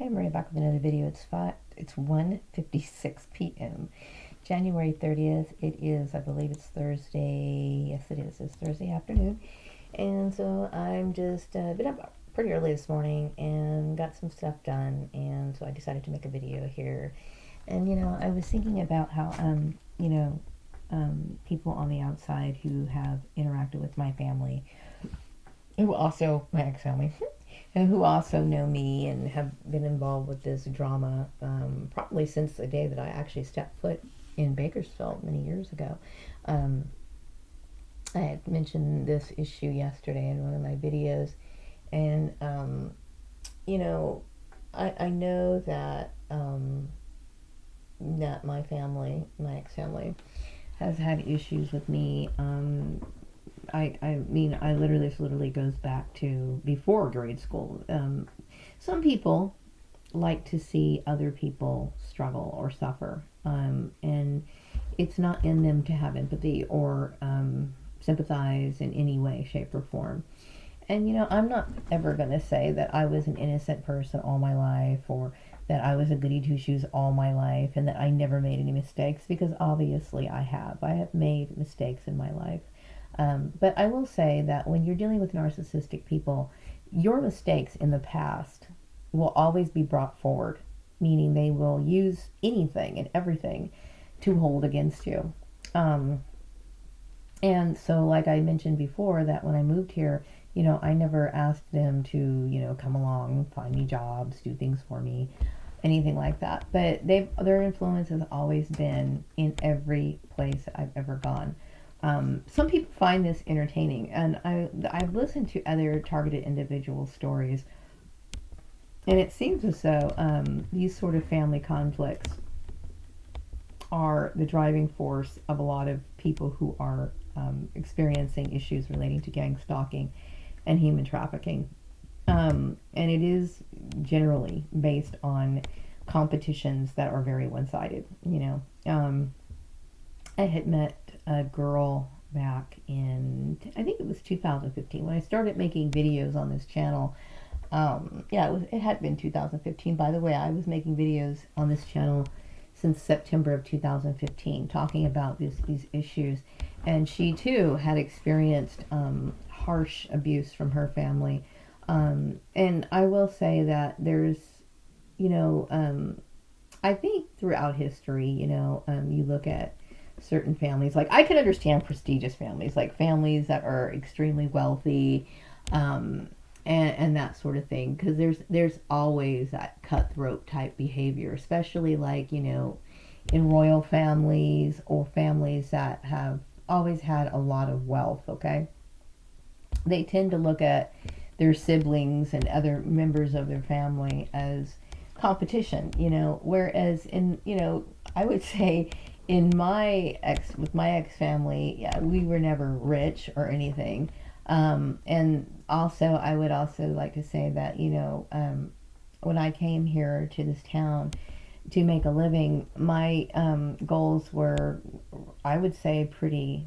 Hey, I'm Maria back with another video. It's 1:56 p.m. January 30th. It is, I believe it's Thursday. Yes, it is. It's Thursday afternoon. And so I'm just been up pretty early this morning and got some stuff done. And so I decided to make a video here. And, I was thinking about how, people on the outside who have interacted with my family, who also, my ex-family, and who also know me and have been involved with this drama probably since the day that I actually stepped foot in Bakersfield many years ago. I had mentioned this issue yesterday in one of my videos, and I know that that my family, my ex-family, has had issues with me. I literally, this literally goes back to before grade school. Some people like to see other people struggle or suffer, and it's not in them to have empathy or sympathize in any way, shape, or form. And I'm not ever going to say that I was an innocent person all my life, or that I was a goody two shoes all my life, and that I never made any mistakes, because obviously I have. I have made mistakes in my life. But I will say that when you're dealing with narcissistic people, your mistakes in the past will always be brought forward, meaning they will use anything and everything to hold against you. And so, like I mentioned before, that when I moved here, I never asked them to, come along, find me jobs, do things for me, anything like that. But their influence has always been in every place I've ever gone. Some people find this entertaining, and I've listened to other targeted individual stories, and it seems as though these sort of family conflicts are the driving force of a lot of people who are experiencing issues relating to gang stalking and human trafficking. And it is generally based on competitions that are very one-sided. I had met a girl back in, I think it was 2015, when I started making videos on this channel. It had been 2015. By the way, I was making videos on this channel since September of 2015, talking about these issues. And she too had experienced harsh abuse from her family. And I will say that there's, I think throughout history, you look at certain families, like I can understand prestigious families, like families that are extremely wealthy, and that sort of thing, because there's always that cutthroat type behavior, especially like in royal families or families that have always had a lot of wealth. Okay, they tend to look at their siblings and other members of their family as competition, whereas I would say with my ex family, yeah, we were never rich or anything. And also, I would also like to say that, when I came here to this town to make a living, my goals were, I would say, pretty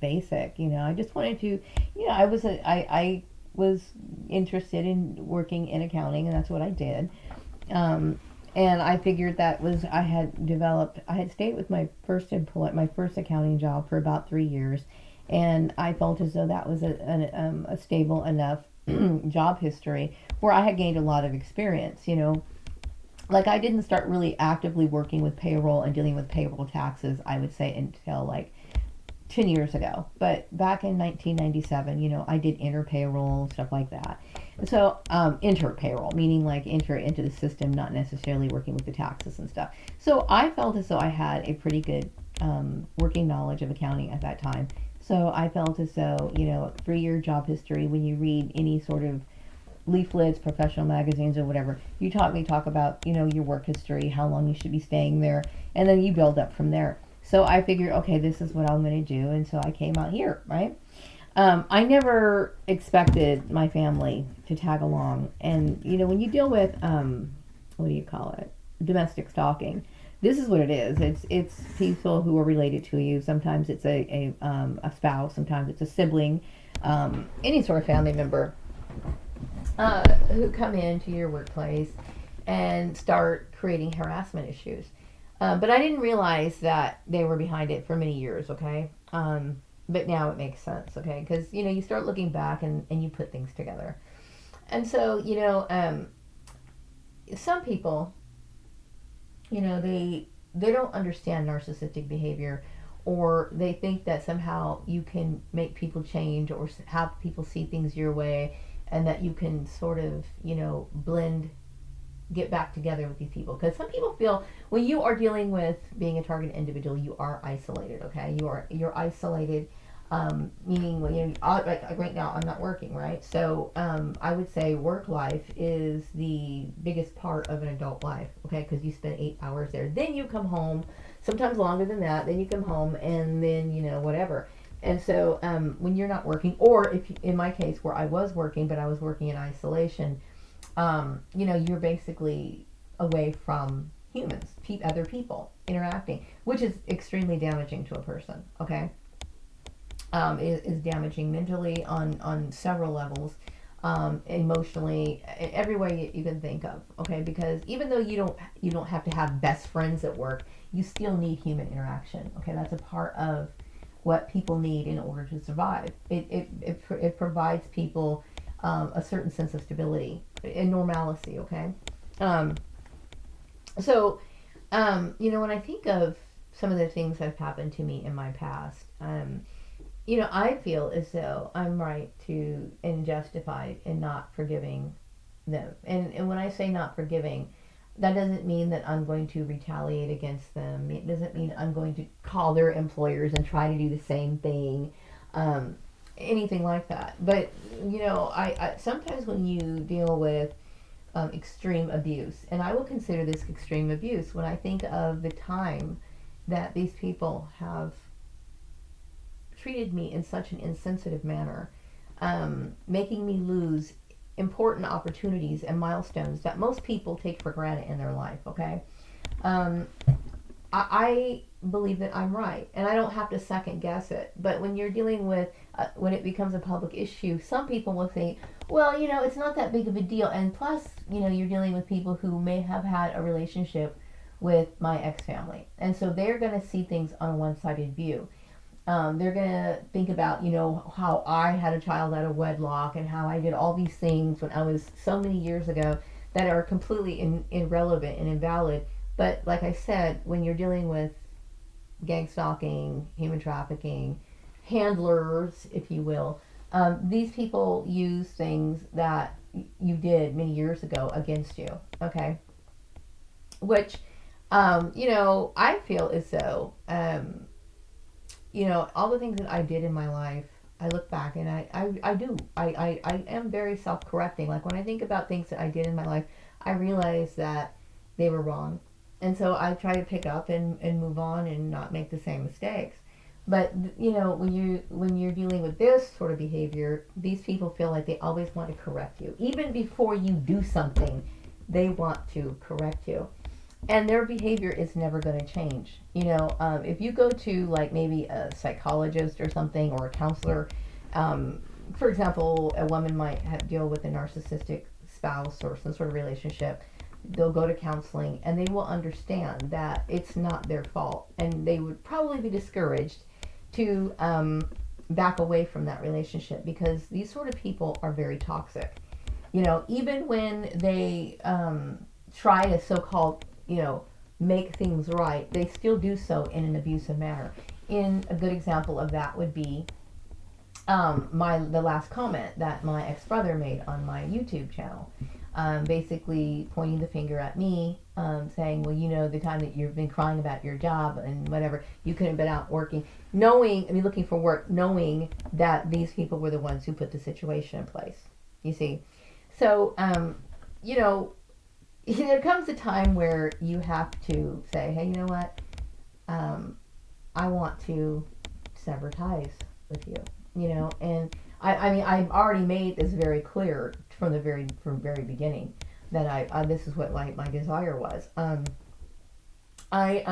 basic. I just wanted to, I was interested in working in accounting, and that's what I did. And I figured I had stayed with my first accounting job for about 3 years, and I felt as though that was a stable enough job history where I had gained a lot of experience. Like I didn't start really actively working with payroll and dealing with payroll taxes, I would say, until like 10 years ago. But back in 1997, I did enter payroll, stuff like that. So enter payroll, meaning like enter it into the system, not necessarily working with the taxes and stuff. So I felt as though I had a pretty good working knowledge of accounting at that time. So I felt as though, 3-year job history, when you read any sort of leaflets, professional magazines, or whatever, you talk about, your work history, how long you should be staying there, and then you build up from there. So I figured, okay, this is what I'm going to do, and so I came out here, right? I never expected my family to tag along. And, when you deal with, what do you call it? Domestic stalking. This is what it is. It's people who are related to you. Sometimes it's a spouse. Sometimes it's a sibling. Any sort of family member who come into your workplace and start creating harassment issues. But I didn't realize that they were behind it for many years, okay? But now it makes sense, okay? Because, you start looking back and you put things together. And so, some people, they don't understand narcissistic behavior, or they think that somehow you can make people change or have people see things your way, and that you can sort of, blend, get back together with these people. Because some people feel when you are dealing with being a target individual, you are isolated, okay? You're isolated, meaning when like right now I'm not working, right? So I would say work life is the biggest part of an adult life, okay? Because you spend 8 hours there, then you come home, sometimes longer than that, then you come home, and then whatever. And so when you're not working, or if in my case where I was working but I was working in isolation, you're basically away from humans, other people interacting, which is extremely damaging to a person, okay? Is damaging mentally on several levels, emotionally, every way you can think of, okay? Because even though you don't have to have best friends at work, you still need human interaction, okay? That's a part of what people need in order to survive. It provides people a certain sense of stability and normalcy, okay? Um, so, when I think of some of the things that have happened to me in my past, I feel as though I'm right to and justified in not forgiving them. And when I say not forgiving, that doesn't mean that I'm going to retaliate against them. It doesn't mean I'm going to call their employers and try to do the same thing, anything like that. But, I sometimes when you deal with extreme abuse, and I will consider this extreme abuse when I think of the time that these people have treated me in such an insensitive manner, making me lose important opportunities and milestones that most people take for granted in their life, okay? Um, I believe that I'm right, and I don't have to second guess it. But when you're dealing with, when it becomes a public issue, some people will think, well, it's not that big of a deal. And plus, you're dealing with people who may have had a relationship with my ex family. And so they're going to see things on a one sided view. They're going to think about, how I had a child out of wedlock and how I did all these things when I was so many years ago that are completely irrelevant and invalid. But like I said, when you're dealing with gang stalking, human trafficking, handlers, if you will, these people use things that you did many years ago against you, okay? Which, I feel as though, all the things that I did in my life, I look back and I am very self-correcting. Like when I think about things that I did in my life, I realize that they were wrong. And so I try to pick up and move on and not make the same mistakes. But when you're dealing with this sort of behavior, these people feel like they always want to correct you. Even before you do something, they want to correct you. And their behavior is never going to change. If you go to like maybe a psychologist or something, or a counselor, for example, a woman might deal with a narcissistic spouse or some sort of relationship. They'll go to counseling and they will understand that it's not their fault, and they would probably be discouraged to back away from that relationship, because these sort of people are very toxic. Even when they try to so-called make things right, they still do so in an abusive manner. In a good example of that would be the last comment that my ex-brother made on my YouTube channel, basically pointing the finger at me, saying, well, the time that you've been crying about your job and whatever, you could have been out working, looking for work, knowing that these people were the ones who put the situation in place, you see. So, there comes a time where you have to say, hey, you know what, I want to sever ties with you, and I mean, I've already made this very clear from very beginning that this is what my desire was. I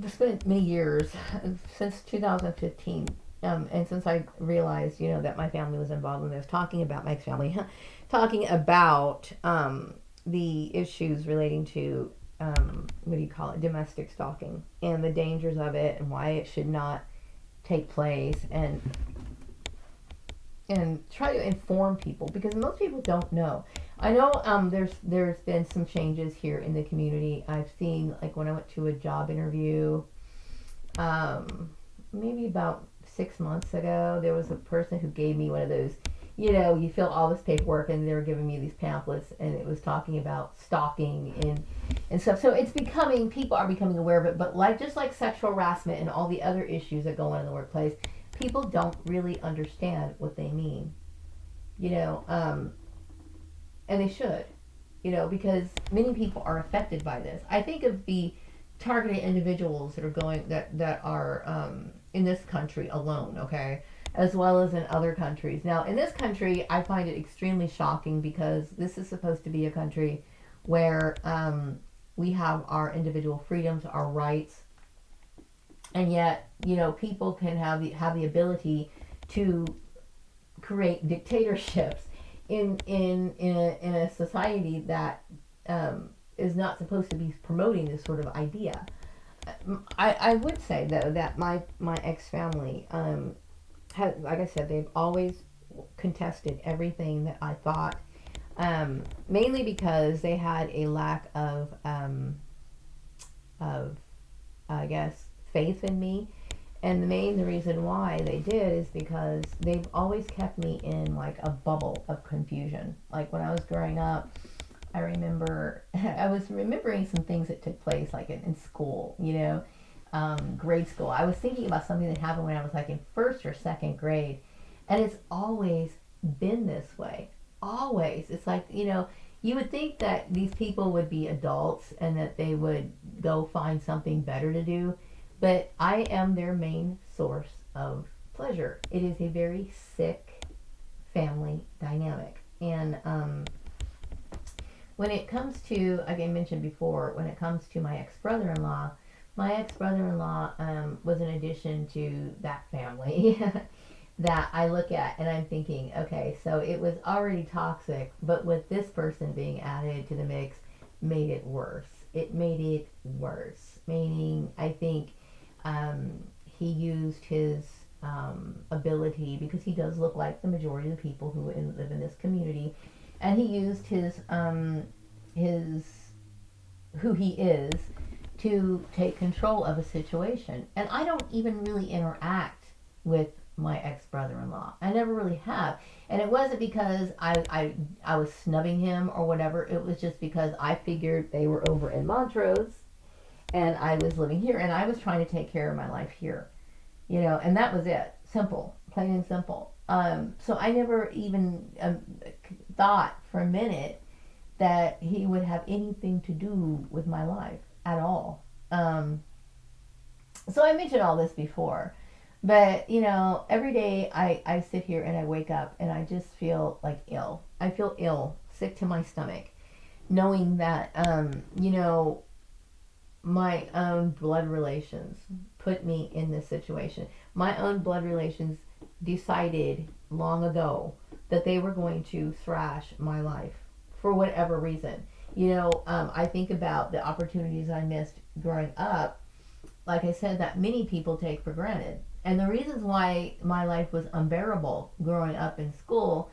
spent many years since 2015 And since I realized, that my family was involved in this, talking about my ex-family, talking about the issues relating to what do you call it, domestic stalking, and the dangers of it, and why it should not take place, and try to inform people because most people don't know. I know there's been some changes here in the community. I've seen, like, when I went to a job interview, maybe about 6 months ago, there was a person who gave me one of those. You fill all this paperwork, and they were giving me these pamphlets, and it was talking about stalking and stuff. So it's becoming, people are becoming aware of it, but just like sexual harassment and all the other issues that go on in the workplace, people don't really understand what they mean, and they should, because many people are affected by this. I think of the targeted individuals that are that are in this country alone, okay, as well as in other countries. Now, in this country, I find it extremely shocking because this is supposed to be a country where we have our individual freedoms, our rights, and yet, people can have the ability to create dictatorships in a society that is not supposed to be promoting this sort of idea. I would say though that my ex family had, like I said, they've always contested everything that I thought, mainly because they had a lack of I guess faith in me. And the reason why they did is because they've always kept me in like a bubble of confusion. Like when I was growing up, I remember I was remembering some things that took place like in school, grade school. I was thinking about something that happened when I was like in first or second grade, and it's always been this way. Always. It's like, you would think that these people would be adults and that they would go find something better to do, but I am their main source of pleasure. It is a very sick family dynamic. And when it comes to, like I mentioned before, when it comes to my ex-brother-in-law, was an addition to that family that I look at and I'm thinking, okay, so it was already toxic, but with this person being added to the mix, made it worse. It made it worse. Meaning, I think he used his ability, because he does look like the majority of the people who live in this community, and he used his who he is to take control of a situation. And I don't even really interact with my ex-brother-in-law. I never really have. And it wasn't because I was snubbing him or whatever. It was just because I figured they were over in Montrose and I was living here, and I was trying to take care of my life here. And that was it. Simple. Plain and simple. So I never even thought for a minute that he would have anything to do with my life at all. So I mentioned all this before, but every day I sit here and I wake up and I just feel like ill. I feel ill, sick to my stomach, knowing that my own blood relations put me in this situation. My own blood relations decided long ago that they were going to thrash my life for whatever reason. I think about the opportunities I missed growing up, like I said, that many people take for granted. And the reasons why my life was unbearable growing up in school,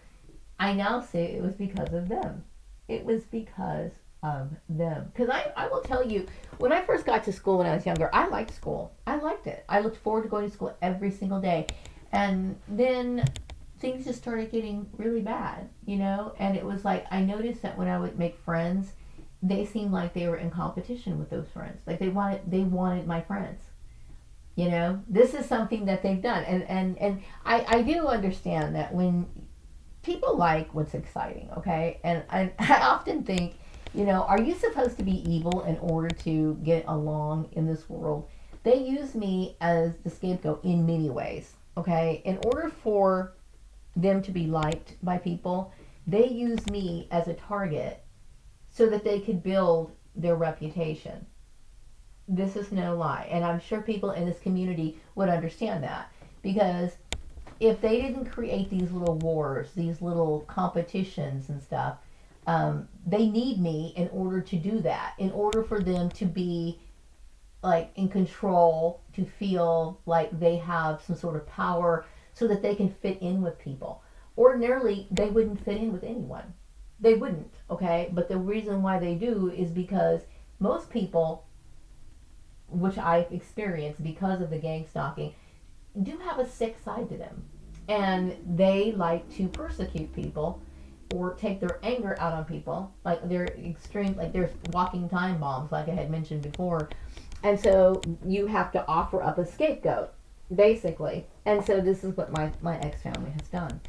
I now say it was because of them. It was because of them. Because I will tell you, when I first got to school when I was younger, I liked school. I liked it. I looked forward to going to school every single day. And then things just started getting really bad, and it was like I noticed that when I would make friends, they seemed like they were in competition with those friends. Like they wanted my friends. This is something that they've done, and I do understand that when people like what's exciting, okay, and I often think, are you supposed to be evil in order to get along in this world? They use me as the scapegoat in many ways, okay? In order for them to be liked by people, they use me as a target so that they could build their reputation. This is no lie, and I'm sure people in this community would understand that. because if they didn't create these little wars, these little competitions and stuff, they need me in order to do that, in order for them to be like in control, to feel like they have some sort of power so that they can fit in with people. Ordinarily, they wouldn't fit in with anyone. They wouldn't, okay? But the reason why they do is because most people, which I've experienced because of the gang stalking, do have a sick side to them. And they like to persecute people or take their anger out on people. Like they're extreme, like they're walking time bombs, like I had mentioned before. And so you have to offer up a scapegoat, basically. And so this is what my ex-family has done.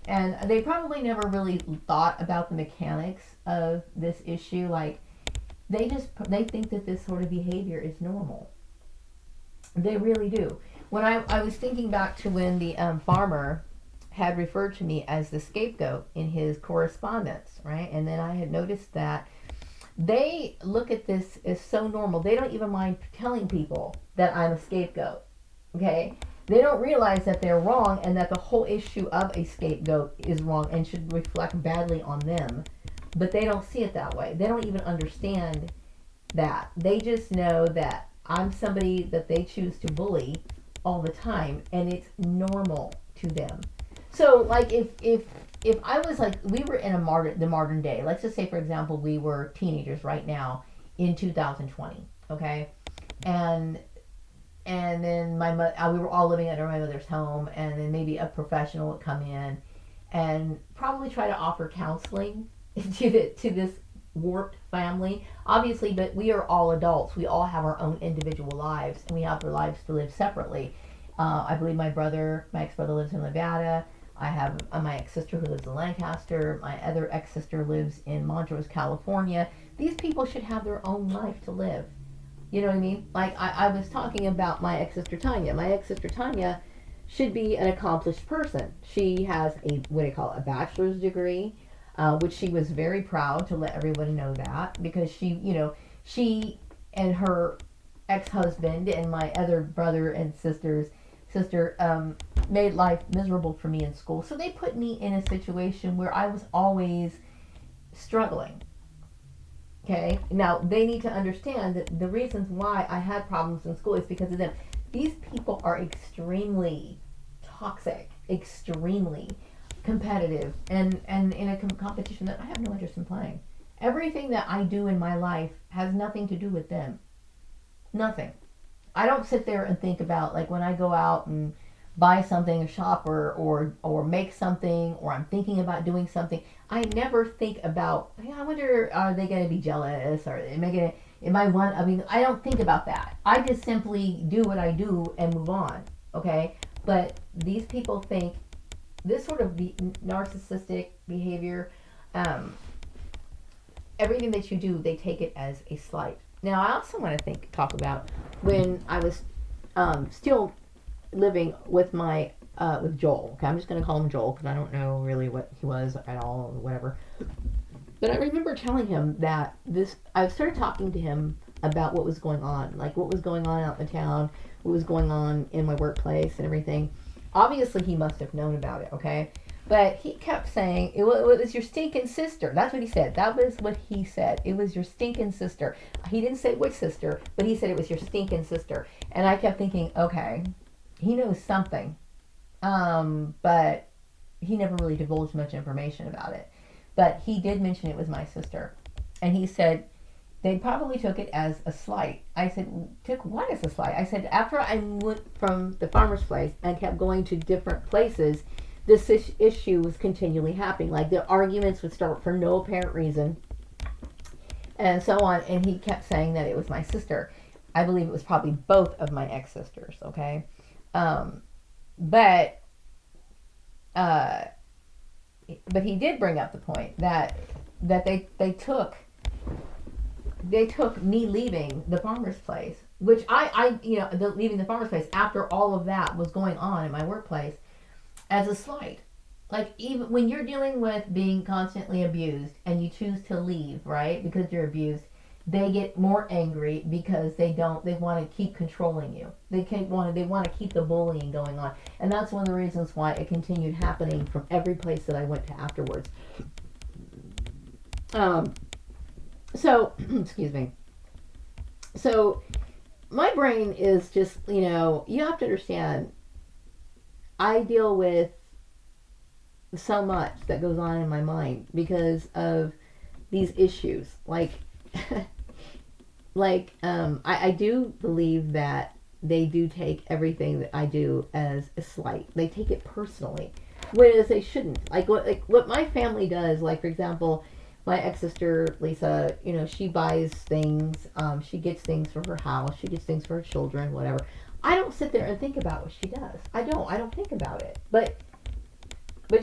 And they probably never really thought about the mechanics of this issue. Like they think that this sort of behavior is normal. They really do. When I was thinking back to when the farmer had referred to me as the scapegoat in his correspondence, right? And then I had noticed that they look at this as so normal. They don't even mind telling people that I'm a scapegoat, okay? They don't realize that they're wrong and that the whole issue of a scapegoat is wrong and should reflect badly on them. But they don't see it that way. They don't even understand that. They just know that I'm somebody that they choose to bully all the time, and it's normal to them. So, like, if I was like, we were in the modern day. Let's just say, for example, we were teenagers right now in 2020, okay, and then we were all living under my mother's home, and then maybe a professional would come in and probably try to offer counseling to this warped family. Obviously, but we are all adults. We all have our own individual lives, and we have our lives to live separately. I believe my ex-brother lives in Nevada. I have my ex-sister who lives in Lancaster. My other ex-sister lives in Montrose, California. These people should have their own life to live. You know what I mean? Like I was talking about my ex-sister Tanya. My ex-sister Tanya should be an accomplished person. She has a bachelor's degree, which she was very proud to let everyone know that, because she and her ex-husband and my other brother and sister made life miserable for me in school. So they put me in a situation where I was always struggling. Okay, now they need to understand that the reasons why I had problems in school is because of them. These people are extremely toxic, extremely competitive, and in a competition that I have no interest in playing. Everything that I do in my life has nothing to do with them. Nothing. I don't sit there and think about, like, when I go out and buy something, shop or make something, or I'm thinking about doing something, I never think about, hey, I wonder, are they going to be jealous, or I don't think about that. I just simply do what I do and move on, okay? But these people think this sort of narcissistic behavior, everything that you do, they take it as a slight. Now, I also want to talk about when I was still living with with Joel. Okay, I'm just going to call him Joel because I don't know really what he was at all or whatever. But I remember telling him that I started talking to him about what was going on, like what was going on out in the town, what was going on in my workplace and everything. Obviously, he must have known about it, okay? But he kept saying, it was your stinking sister. That's what he said. That was what he said. It was your stinking sister. He didn't say which sister, but he said it was your stinking sister. And I kept thinking, okay, he knows something. But he never really divulged much information about it. But he did mention it was my sister. And he said, they probably took it as a slight. I said, took what as a slight? I said, after I went from the farmer's place and kept going to different places, this issue was continually happening. Like the arguments would start for no apparent reason and so on. And he kept saying that it was my sister. I believe it was probably both of my ex-sisters, okay? But he did bring up the point that they took me leaving the farmer's place, which leaving the farmer's place after all of that was going on in my workplace, as a slight. Like, even when you're dealing with being constantly abused and you choose to leave, right, because you're abused, they get more angry because they want to keep controlling you. They want to keep the bullying going on, and that's one of the reasons why it continued happening from every place that I went to afterwards. Um, so excuse me. So my brain is just, you have to understand. I deal with so much that goes on in my mind because of these issues. I do believe that they do take everything that I do as a slight. They take it personally, whereas they shouldn't. What my family does. Like, for example, my ex sister Lisa, she buys things. She gets things for her house. She gets things for her children. Whatever. I don't sit there and think about what she does. I don't. I don't think about it. But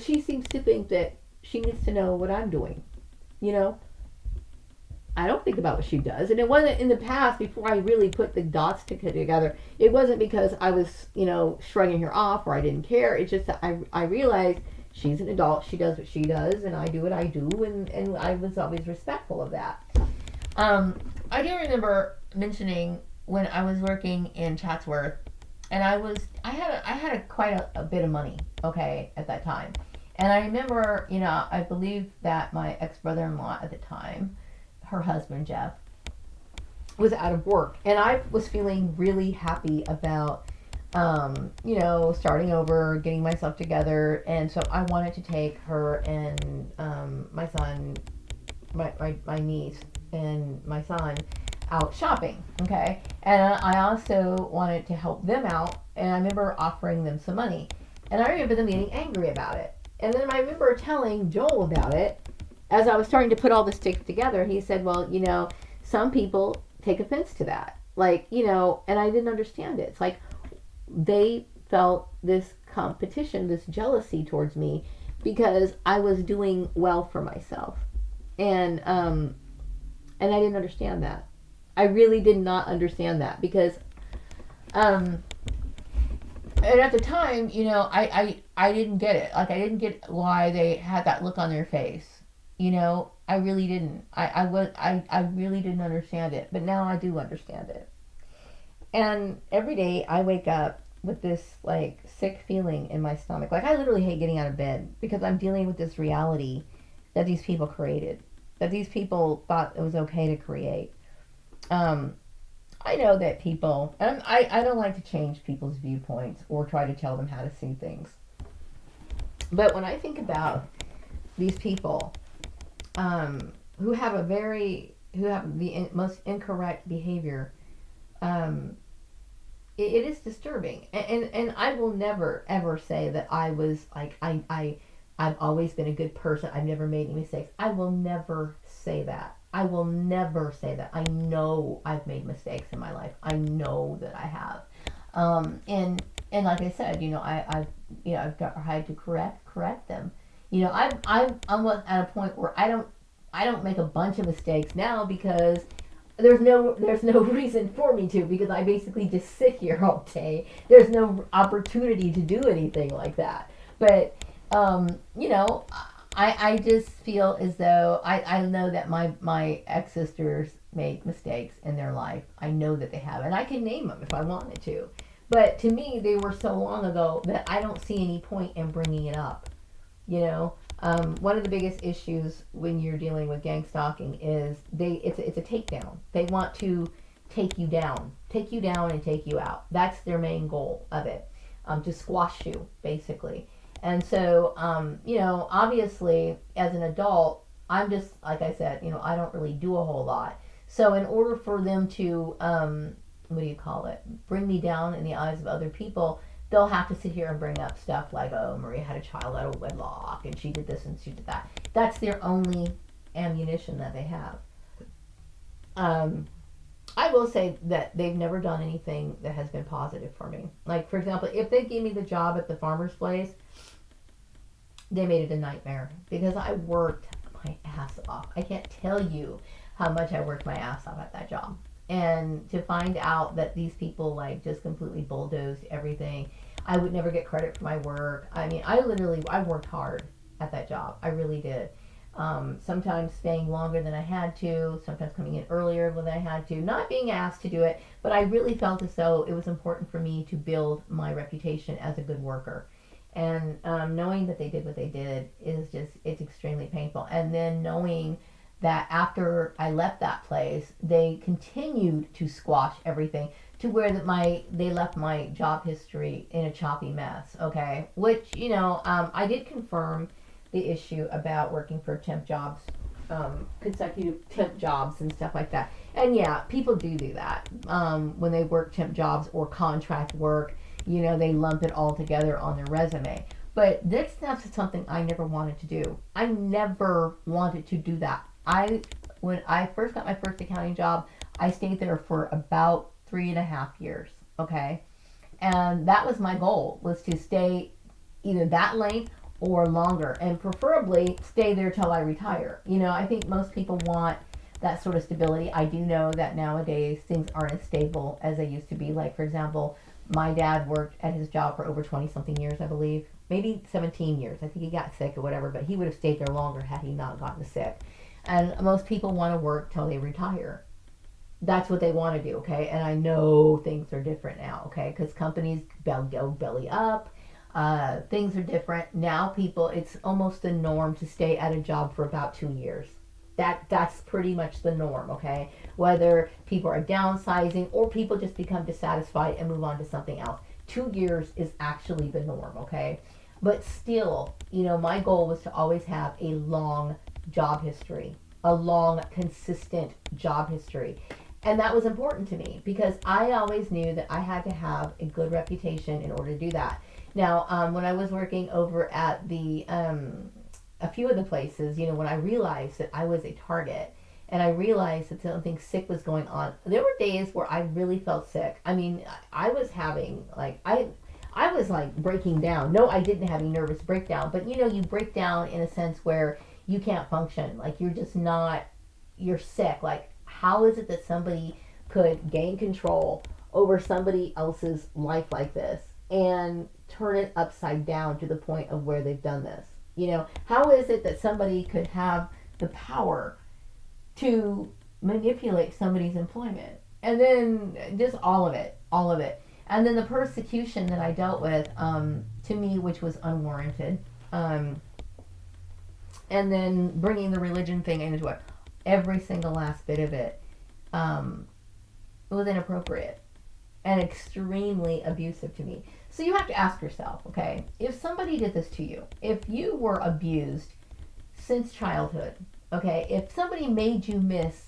she seems to think that she needs to know what I'm doing. You know. I don't think about what she does. And it wasn't in the past, before I really put the dots together. It wasn't because I was, shrugging her off or I didn't care. It's just that I realized she's an adult. She does what she does, and I do what I do. And I was always respectful of that. I do remember mentioning when I was working in Chatsworth, and I had quite a bit of money, okay, at that time. And I remember, I believe that my ex-brother-in-law at the time, her husband Jeff, was out of work, and I was feeling really happy about, starting over, getting myself together, and so I wanted to take her and my son, my niece, and my son out shopping, okay, and I also wanted to help them out, and I remember offering them some money, and I remember them getting angry about it, and then I remember telling Joel about it. As I was starting to put all this together, he said, well, some people take offense to that. And I didn't understand it. It's like they felt this competition, this jealousy towards me because I was doing well for myself. And I didn't understand that. I really did not understand that because and at the time, I didn't get it. Like, I didn't get why they had that look on their face. I really didn't. I really didn't understand it, but now I do understand it. And every day I wake up with this sick feeling in my stomach. Like, I literally hate getting out of bed because I'm dealing with this reality that these people created, that these people thought it was okay to create. I know that people, and I don't like to change people's viewpoints or try to tell them how to see things. But when I think about these people, who have the most incorrect behavior, it is disturbing, and I will never ever say that I was I've always been a good person. I've never made any mistakes. I will never say that. I will never say that. I know I've made mistakes in my life. I know that I have, and like I said, I've had to correct them. I'm almost at a point where I don't make a bunch of mistakes now because there's no reason for me to, because I basically just sit here all day. There's no opportunity to do anything like that. But I just feel as though I know that my ex sisters made mistakes in their life. I know that they have, and I can name them if I wanted to. But to me, they were so long ago that I don't see any point in bringing it up. One of the biggest issues when you're dealing with gang stalking is it's a takedown. They want to take you down and take you out. That's their main goal of it, to squash you basically. And so, obviously, as an adult, I'm just, like I said, I don't really do a whole lot. So in order for them to, bring me down in the eyes of other people, they'll have to sit here and bring up stuff like, oh, Maria had a child out of wedlock, and she did this and she did that. That's their only ammunition that they have. I will say that they've never done anything that has been positive for me. Like, for example, if they gave me the job at the farmer's place, they made it a nightmare because I worked my ass off. I can't tell you how much I worked my ass off at that job. And to find out that these people just completely bulldozed everything, I would never get credit for my work. I mean, I worked hard at that job. I really did. Sometimes staying longer than I had to, sometimes coming in earlier than I had to, not being asked to do it, but I really felt as though it was important for me to build my reputation as a good worker. And knowing that they did what they did is just, it's extremely painful. And then knowing that after I left that place, they continued to squash everything to where that they left my job history in a choppy mess. Okay, which I did confirm the issue about working for temp jobs, consecutive temp jobs and stuff like that. And yeah, people do that when they work temp jobs or contract work. They lump it all together on their resume. But that's something I never wanted to do. I never wanted to do that. When I first got my first accounting job, I stayed there for about 3.5 years. Okay, and that was my goal, was to stay either that length or longer, and preferably stay there till I retire. I think most people want that sort of stability. I do know that nowadays things aren't as stable as they used to be. Like, for example, my dad worked at his job for over 20 something years, I believe, maybe 17 years. I think he got sick or whatever, but he would have stayed there longer had he not gotten sick. And most people want to work till they retire. That's what they want to do, okay? And I know things are different now, okay? Because companies go belly up. Things are different now. People, it's almost the norm to stay at a job for about 2 years. That's pretty much the norm, okay? Whether people are downsizing or people just become dissatisfied and move on to something else. 2 years is actually the norm, okay? But still, my goal was to always have a long job history, a long, consistent job history. And that was important to me because I always knew that I had to have a good reputation in order to do that. Now, when I was working over at a few of the places, when I realized that I was a target and I realized that something sick was going on, there were days where I really felt sick. I mean, I was having, I was like breaking down. No, I didn't have a nervous breakdown, but you break down in a sense where you can't function. Like, you're just not, you're sick. Like, how is it that somebody could gain control over somebody else's life like this and turn it upside down to the point of where they've done this? How is it that somebody could have the power to manipulate somebody's employment? And then just all of it. And then the persecution that I dealt with, to me, which was unwarranted. And then bringing the religion thing into it, every single last bit of it, was inappropriate and extremely abusive to me. So you have to ask yourself, okay, if somebody did this to you, if you were abused since childhood, okay, if somebody made you miss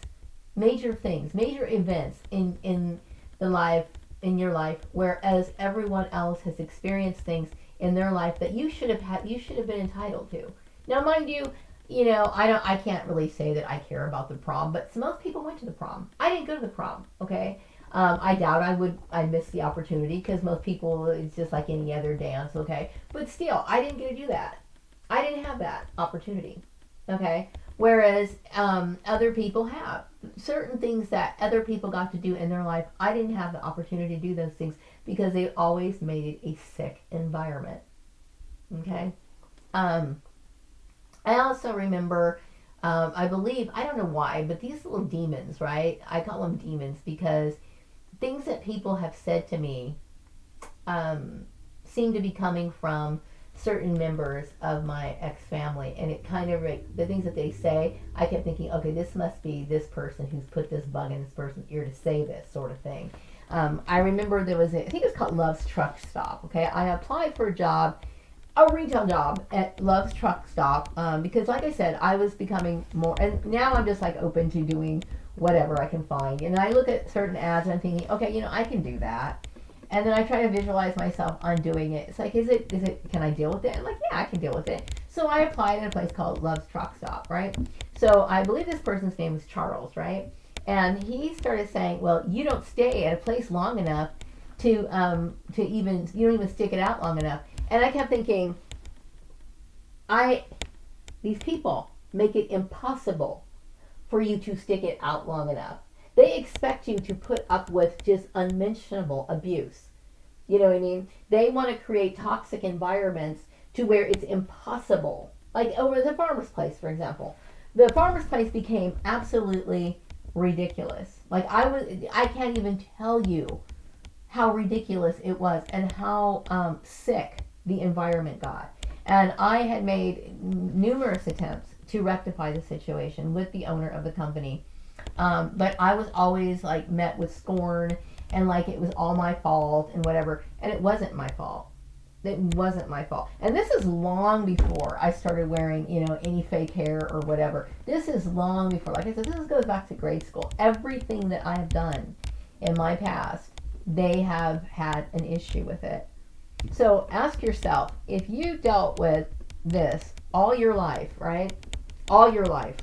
major things, major events in your life, whereas everyone else has experienced things in their life that you should have been entitled to. Now, mind you, I can't really say that I care about the prom, but most people went to the prom. I didn't go to the prom, okay? I doubt I'd miss the opportunity because most people, it's just like any other dance, okay? But still, I didn't get to do that. I didn't have that opportunity, okay? Whereas other people have. Certain things that other people got to do in their life, I didn't have the opportunity to do those things because they always made it a sick environment, okay? I also remember, I believe, I don't know why, but these little demons, right? I call them demons because things that people have said to me seem to be coming from certain members of my ex-family, and it kind of, the things that they say, I kept thinking, okay, this must be this person who's put this bug in this person's ear to say this sort of thing. I remember there was I think it was called Love's Truck Stop, okay? I applied for a retail job at Love's Truck Stop because, like I said, I was becoming more, and now I'm just like open to doing whatever I can find. And I look at certain ads and I'm thinking, okay, I can do that. And then I try to visualize myself on doing it. It's like, can I deal with it? I'm like, yeah, I can deal with it. So I applied at a place called Love's Truck Stop, right? So I believe this person's name was Charles, right? And he started saying, well, you don't stay at a place long enough you don't even stick it out long enough. And I kept thinking, these people make it impossible for you to stick it out long enough. They expect you to put up with just unmentionable abuse. You know what I mean? They want to create toxic environments to where it's impossible Like over the Farmer's Place, for example. The Farmer's Place became absolutely ridiculous. Like I can't even tell you how ridiculous it was and how sick the environment got. And I had made numerous attempts to rectify the situation with the owner of the company. But I was always like met with scorn and like it was all my fault and whatever. And it wasn't my fault. It wasn't my fault. And this is long before I started wearing, any fake hair or whatever. This is long before. Like I said, this goes back to grade school. Everything that I have done in my past, they have had an issue with it. So ask yourself, if you dealt with this all your life, right? All your life.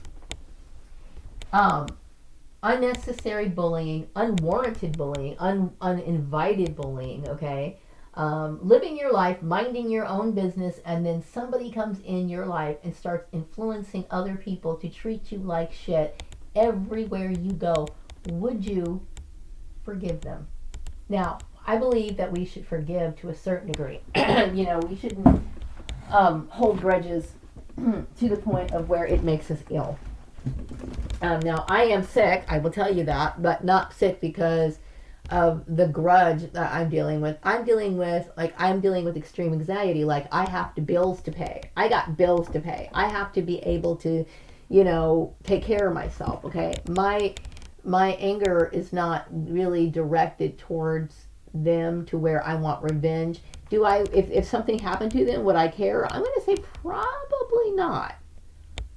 Unnecessary bullying, unwarranted bullying, uninvited bullying, okay? Living your life, minding your own business, and then somebody comes in your life and starts influencing other people to treat you like shit everywhere you go. Would you forgive them? Now, I believe that we should forgive to a certain degree. We shouldn't hold grudges to the point of where it makes us ill. Now, I am sick, I will tell you that, but not sick because of the grudge that I'm dealing with. I'm dealing with extreme anxiety. Like, I have bills to pay. I got bills to pay. I have to be able to, take care of myself, okay? My anger is not really directed towards them to where I want revenge. If something happened to them, would I care? I'm going to say probably not.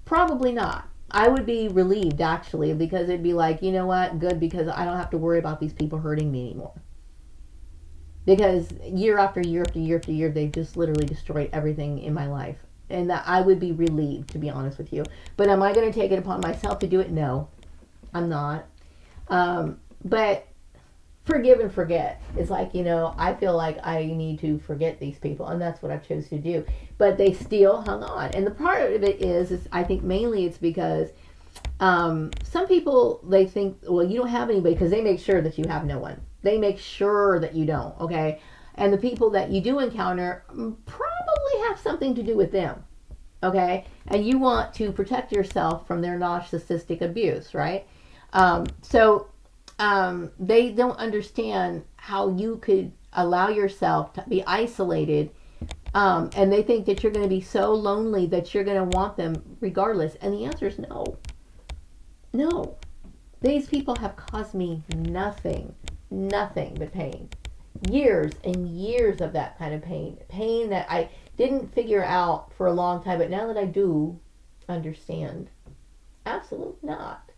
Probably not. I would be relieved, actually, because it'd be like, you know what, good, because I don't have to worry about these people hurting me anymore. Because year after year after year after year, they've just literally destroyed everything in my life. And that I would be relieved, to be honest with you. But am I going to take it upon myself to do it? No, I'm not. But forgive and forget. It's like, I feel like I need to forget these people, and that's what I've chosen to do. But they still hung on. And the part of it is I think mainly it's because some people, they think, well, you don't have anybody, because they make sure that you have no one. They make sure that you don't, okay? And the people that you do encounter probably have something to do with them, okay? And you want to protect yourself from their narcissistic abuse, right? They don't understand how you could allow yourself to be isolated, and they think that you're going to be so lonely that you're going to want them regardless. And the answer is no. No. These people have caused me nothing but pain. Years and years of that kind of pain that I didn't figure out for a long time, but now that I do understand, absolutely not.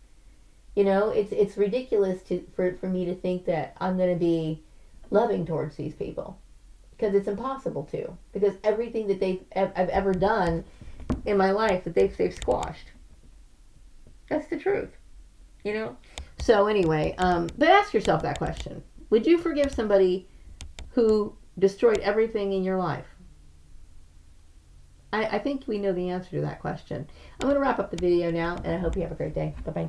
It's ridiculous for me to think that I'm going to be loving towards these people, because it's impossible to, because everything that I've ever done in my life that they've squashed. That's the truth, So anyway, but ask yourself that question: would you forgive somebody who destroyed everything in your life? I think we know the answer to that question. I'm going to wrap up the video now, and I hope you have a great day. Bye-bye.